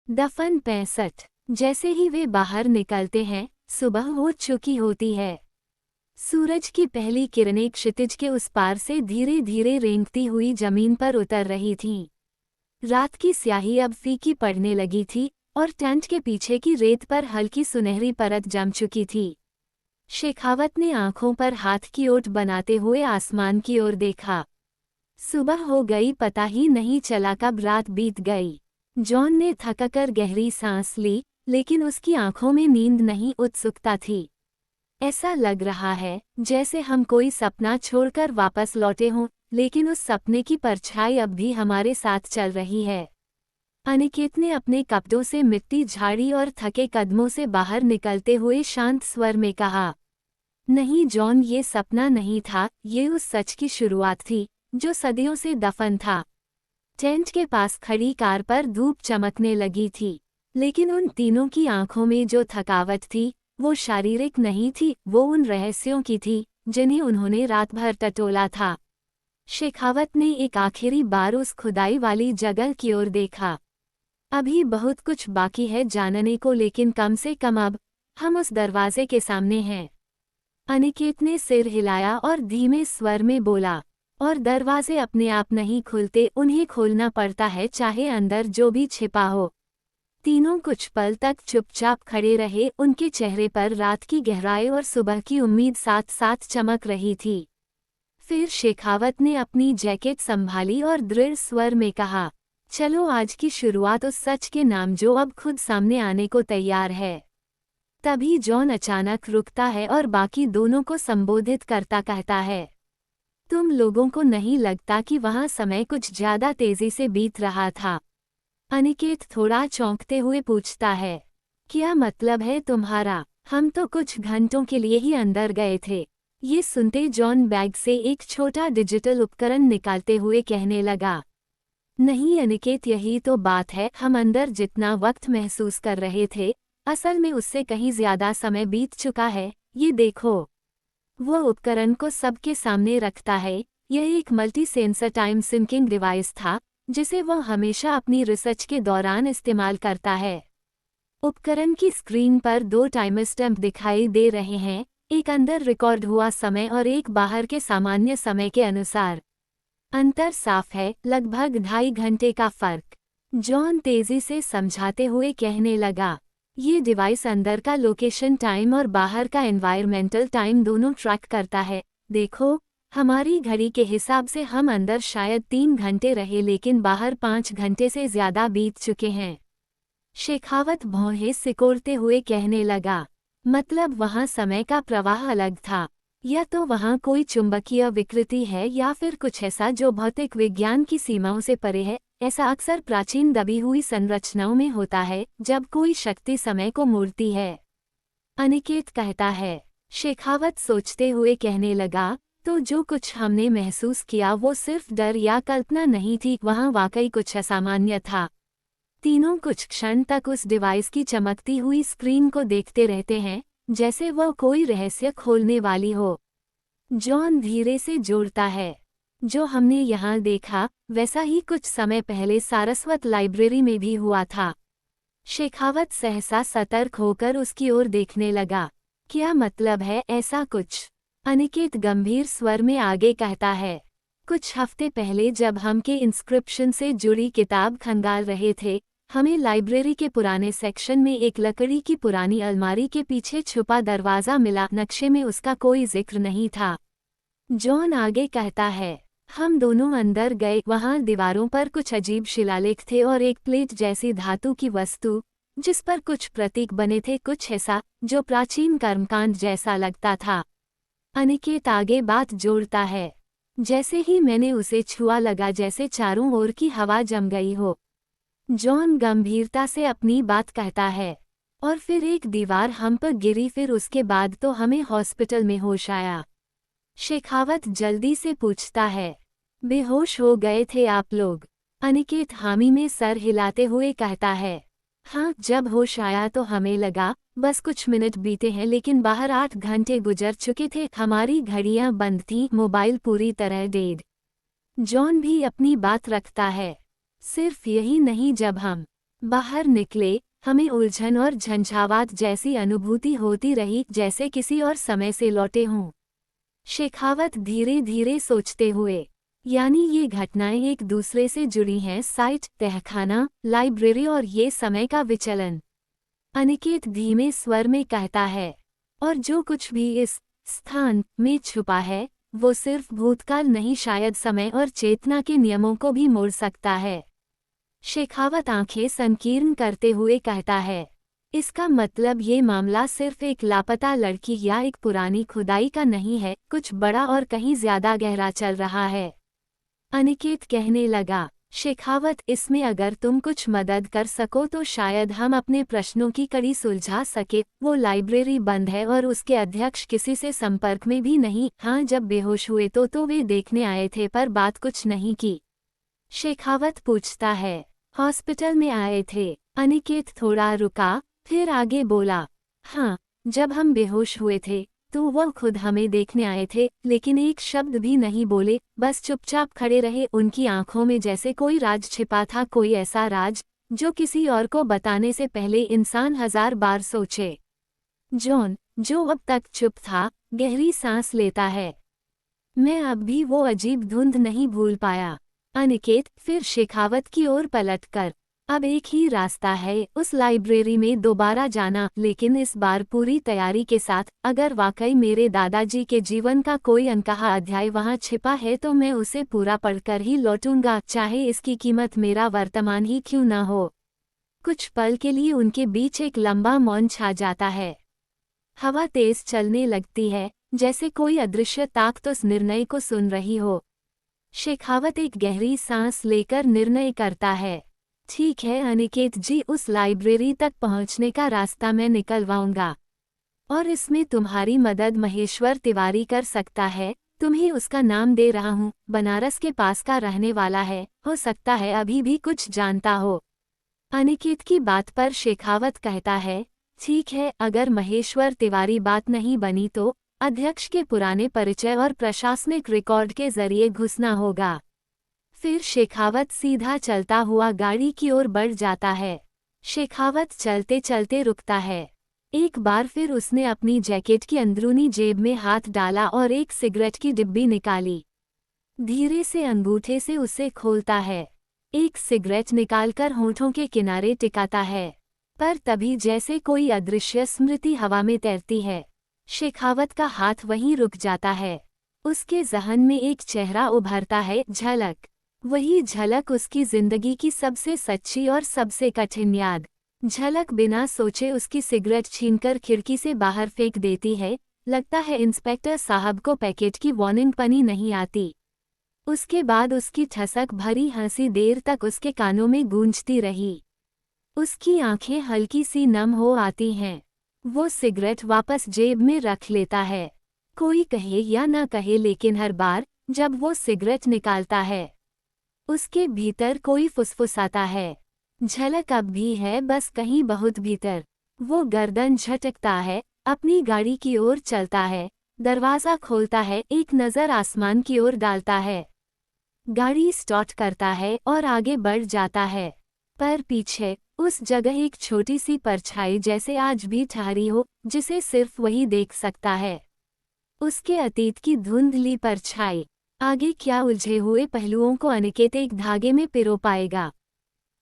दफन 65। जैसे ही वे बाहर निकलते हैं, सुबह हो चुकी होती है। सूरज की पहली किरणें क्षितिज के उस पार से धीरे धीरे रेंगती हुई जमीन पर उतर रही थीं। रात की स्याही अब फीकी पड़ने लगी थी और टेंट के पीछे की रेत पर हल्की सुनहरी परत जम चुकी थी। शेखावत ने आंखों पर हाथ की ओट बनाते हुए आसमान की ओर देखा। सुबह हो गई, पता ही नहीं चला कब रात बीत गई। जॉन ने थककर गहरी सांस ली, लेकिन उसकी आंखों में नींद नहीं, उत्सुकता थी। ऐसा लग रहा है जैसे हम कोई सपना छोड़कर वापस लौटे हों, लेकिन उस सपने की परछाई अब भी हमारे साथ चल रही है। अनिकेत ने अपने कपड़ों से मिट्टी झाड़ी और थके कदमों से बाहर निकलते हुए शांत स्वर में कहा, नहीं जॉन, ये सपना नहीं था, ये उस सच की शुरुआत थी जो सदियों से दफन था। टेंट के पास खड़ी कार पर धूप चमकने लगी थी, लेकिन उन तीनों की आंखों में जो थकावट थी वो शारीरिक नहीं थी, वो उन रहस्यों की थी जिन्हें उन्होंने रात भर टटोला था। शेखावत ने एक आखिरी बार उस खुदाई वाली जगह की ओर देखा। अभी बहुत कुछ बाकी है जानने को, लेकिन कम से कम अब हम उस दरवाजे के सामने हैं। अनिकेत ने सिर हिलाया और धीमे स्वर में बोला, और दरवाजे अपने आप नहीं खुलते, उन्हें खोलना पड़ता है, चाहे अंदर जो भी छिपा हो। तीनों कुछ पल तक चुपचाप खड़े रहे, उनके चेहरे पर रात की गहराई और सुबह की उम्मीद साथ साथ चमक रही थी। फिर शेखावत ने अपनी जैकेट संभाली और दृढ़ स्वर में कहा, चलो आज की शुरुआत उस सच के नाम जो अब खुद सामने आने को तैयार है। तभी जॉन अचानक रुकता है और बाकी दोनों को संबोधित करता कहता है, तुम लोगों को नहीं लगता कि वहाँ समय कुछ ज्यादा तेजी से बीत रहा था? अनिकेत थोड़ा चौंकते हुए पूछता है, क्या मतलब है तुम्हारा? हम तो कुछ घंटों के लिए ही अंदर गए थे। ये सुनते जॉन बैग से एक छोटा डिजिटल उपकरण निकालते हुए कहने लगा, नहीं अनिकेत, यही तो बात है, हम अंदर जितना वक्त महसूस कर रहे थे असल में उससे कहीं ज्यादा समय बीत चुका है। ये देखो। वो उपकरण को सबके सामने रखता है। यह एक multi sensor time syncing device था जिसे वह हमेशा अपनी रिसर्च के दौरान इस्तेमाल करता है। उपकरण की स्क्रीन पर 2 टाइम स्टैम्प दिखाई दे रहे हैं, एक अंदर रिकॉर्ड हुआ समय और एक बाहर के सामान्य समय के अनुसार। अंतर साफ है, लगभग 2.5 घंटे का फर्क। जॉन तेजी से समझाते हुए कहने लगा, ये डिवाइस अंदर का लोकेशन टाइम और बाहर का एनवायरमेंटल टाइम दोनों ट्रैक करता है। देखो, हमारी घड़ी के हिसाब से हम अंदर शायद 3 घंटे रहे, लेकिन बाहर 5 घंटे से ज्यादा बीत चुके हैं। शेखावत भौहें सिकोड़ते हुए कहने लगा, मतलब वहाँ समय का प्रवाह अलग था, या तो वहाँ कोई चुंबकीय विकृति है या फिर कुछ ऐसा जो भौतिक विज्ञान की सीमाओं से परे है। ऐसा अक्सर प्राचीन दबी हुई संरचनाओं में होता है जब कोई शक्ति समय को मोड़ती है। अनिकेत कहता है। शेखावत सोचते हुए कहने लगा, तो जो कुछ हमने महसूस किया वो सिर्फ डर या कल्पना नहीं थी, वहाँ वाकई कुछ असामान्य था। तीनों कुछ क्षण तक उस डिवाइस की चमकती हुई स्क्रीन को देखते रहते हैं, जैसे वह कोई रहस्य खोलने वाली हो। जॉन धीरे से जोड़ता है, जो हमने यहाँ देखा वैसा ही कुछ समय पहले सारस्वत लाइब्रेरी में भी हुआ था। शेखावत सहसा सतर्क होकर उसकी ओर देखने लगा। क्या मतलब है ऐसा कुछ? अनिकेत गंभीर स्वर में आगे कहता है, कुछ हफ्ते पहले जब हम के इंस्क्रिप्शन से जुड़ी किताब खंगाल रहे थे, हमें लाइब्रेरी के पुराने सेक्शन में एक लकड़ी की पुरानी अलमारी के पीछे छुपा दरवाज़ा मिला। नक्शे में उसका कोई जिक्र नहीं था। जॉन आगे कहता है, हम दोनों अंदर गए, वहाँ दीवारों पर कुछ अजीब शिलालेख थे और एक प्लेट जैसी धातु की वस्तु जिस पर कुछ प्रतीक बने थे, कुछ ऐसा जो प्राचीन कर्मकांड जैसा लगता था। अनिकेत आगे बात जोड़ता है, जैसे ही मैंने उसे छुआ लगा जैसे चारों ओर की हवा जम गई हो। जॉन गंभीरता से अपनी बात कहता है, और फिर एक दीवार हम पर गिरी, फिर उसके बाद तो हमें हॉस्पिटल में होश आया। शेखावत जल्दी से पूछता है, बेहोश हो गए थे आप लोग? अनिकेत हामी में सर हिलाते हुए कहता है, हाँ, जब होश आया तो हमें लगा बस कुछ मिनट बीते हैं, लेकिन बाहर 8 घंटे गुजर चुके थे। हमारी घड़ियां बंद थीं, मोबाइल पूरी तरह डेड। जॉन भी अपनी बात रखता है, सिर्फ यही नहीं, जब हम बाहर निकले, हमें उलझन और झंझावात जैसी अनुभूति होती रही, जैसे किसी और समय से लौटे हों। शेखावत धीरे धीरे सोचते हुए, यानी ये घटनाएं एक दूसरे से जुड़ी हैं, साइट, तहखाना, लाइब्रेरी और ये समय का विचलन। अनिकेत धीमे स्वर में कहता है, और जो कुछ भी इस स्थान में छुपा है, वो सिर्फ भूतकाल नहीं, शायद समय और चेतना के नियमों को भी मोड़ सकता है। शेखावत आंखें संकीर्ण करते हुए कहता है, इसका मतलब ये मामला सिर्फ एक लापता लड़की या एक पुरानी खुदाई का नहीं है, कुछ बड़ा और कहीं ज्यादा गहरा चल रहा है। अनिकेत कहने लगा, शेखावत, इसमें अगर तुम कुछ मदद कर सको तो शायद हम अपने प्रश्नों की कड़ी सुलझा सके। वो लाइब्रेरी बंद है और उसके अध्यक्ष किसी से संपर्क में भी नहीं। हाँ, जब बेहोश हुए तो वे देखने आए थे पर बात कुछ नहीं की। शेखावत पूछता है, हॉस्पिटल में आए थे? अनिकेत थोड़ा रुका, फिर आगे बोला, हाँ, जब हम बेहोश हुए थे तो वह खुद हमें देखने आए थे, लेकिन एक शब्द भी नहीं बोले, बस चुपचाप खड़े रहे। उनकी आंखों में जैसे कोई राज छिपा था, कोई ऐसा राज जो किसी और को बताने से पहले इंसान 1000 बार सोचे। जॉन, जो अब तक चुप था, गहरी सांस लेता है। मैं अब भी वो अजीब धुंध नहीं भूल पाया। अनिकेत फिर शेखावत की ओर पलटकर, अब एक ही रास्ता है, उस लाइब्रेरी में दोबारा जाना, लेकिन इस बार पूरी तैयारी के साथ। अगर वाकई मेरे दादाजी के जीवन का कोई अनकहा अध्याय वहाँ छिपा है तो मैं उसे पूरा पढ़कर ही लौटूंगा, चाहे इसकी कीमत मेरा वर्तमान ही क्यों न हो। कुछ पल के लिए उनके बीच एक लंबा मौन छा जाता है। हवा तेज चलने लगती है, जैसे कोई अदृश्य ताकत उस निर्णय को सुन रही हो। शेखावत एक गहरी सांस लेकर निर्णय करता है, ठीक है अनिकेत जी, उस लाइब्रेरी तक पहुंचने का रास्ता मैं निकलवाऊंगा, और इसमें तुम्हारी मदद महेश्वर तिवारी कर सकता है। तुम्हें उसका नाम दे रहा हूँ, बनारस के पास का रहने वाला है, हो सकता है अभी भी कुछ जानता हो। अनिकेत की बात पर शेखावत कहता है, ठीक है, अगर महेश्वर तिवारी बात नहीं बनी तो अध्यक्ष के पुराने परिचय और प्रशासनिक रिकॉर्ड के जरिए घुसना होगा। फिर शेखावत सीधा चलता हुआ गाड़ी की ओर बढ़ जाता है। शेखावत चलते चलते रुकता है। एक बार फिर उसने अपनी जैकेट की अंदरूनी जेब में हाथ डाला और एक सिगरेट की डिब्बी निकाली। धीरे से अंगूठे से उसे खोलता है। एक सिगरेट निकालकर होंठों के किनारे टिकाता है, पर तभी जैसे कोई अदृश्य स्मृति हवा में तैरती है, शेखावत का हाथ वहीं रुक जाता है। उसके ज़हन में एक चेहरा उभरता है, झलक। वही झलक उसकी जिंदगी की सबसे सच्ची और सबसे कठिन याद। झलक बिना सोचे उसकी सिगरेट छीनकर खिड़की से बाहर फेंक देती है। लगता है इंस्पेक्टर साहब को पैकेट की वार्निंग पनी नहीं आती। उसके बाद उसकी ठसक भरी हंसी देर तक उसके कानों में गूंजती रही। उसकी आंखें हल्की सी नम हो आती हैं। वो सिगरेट वापस जेब में रख लेता है। कोई कहे या ना कहे, लेकिन हर बार जब वो सिगरेट निकालता है, उसके भीतर कोई फुसफुसाता है। झलक अब भी है, बस कहीं बहुत भीतर। वो गर्दन झटकता है, अपनी गाड़ी की ओर चलता है, दरवाज़ा खोलता है, एक नज़र आसमान की ओर डालता है, गाड़ी स्टार्ट करता है और आगे बढ़ जाता है। पर पीछे उस जगह एक छोटी सी परछाई जैसे आज भी ठहरी हो, जिसे सिर्फ वही देख सकता है। उसके अतीत की धुंधली परछाई। आगे क्या उलझे हुए पहलुओं को अनिकेत एक धागे में पिरो पाएगा।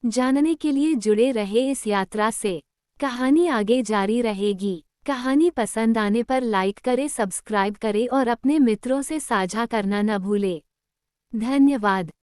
जानने के लिए जुड़े रहे इस यात्रा से। कहानी आगे जारी रहेगी। कहानी पसंद आने पर लाइक करें, सब्सक्राइब करें और अपने मित्रों से साझा करना न भूलें। धन्यवाद।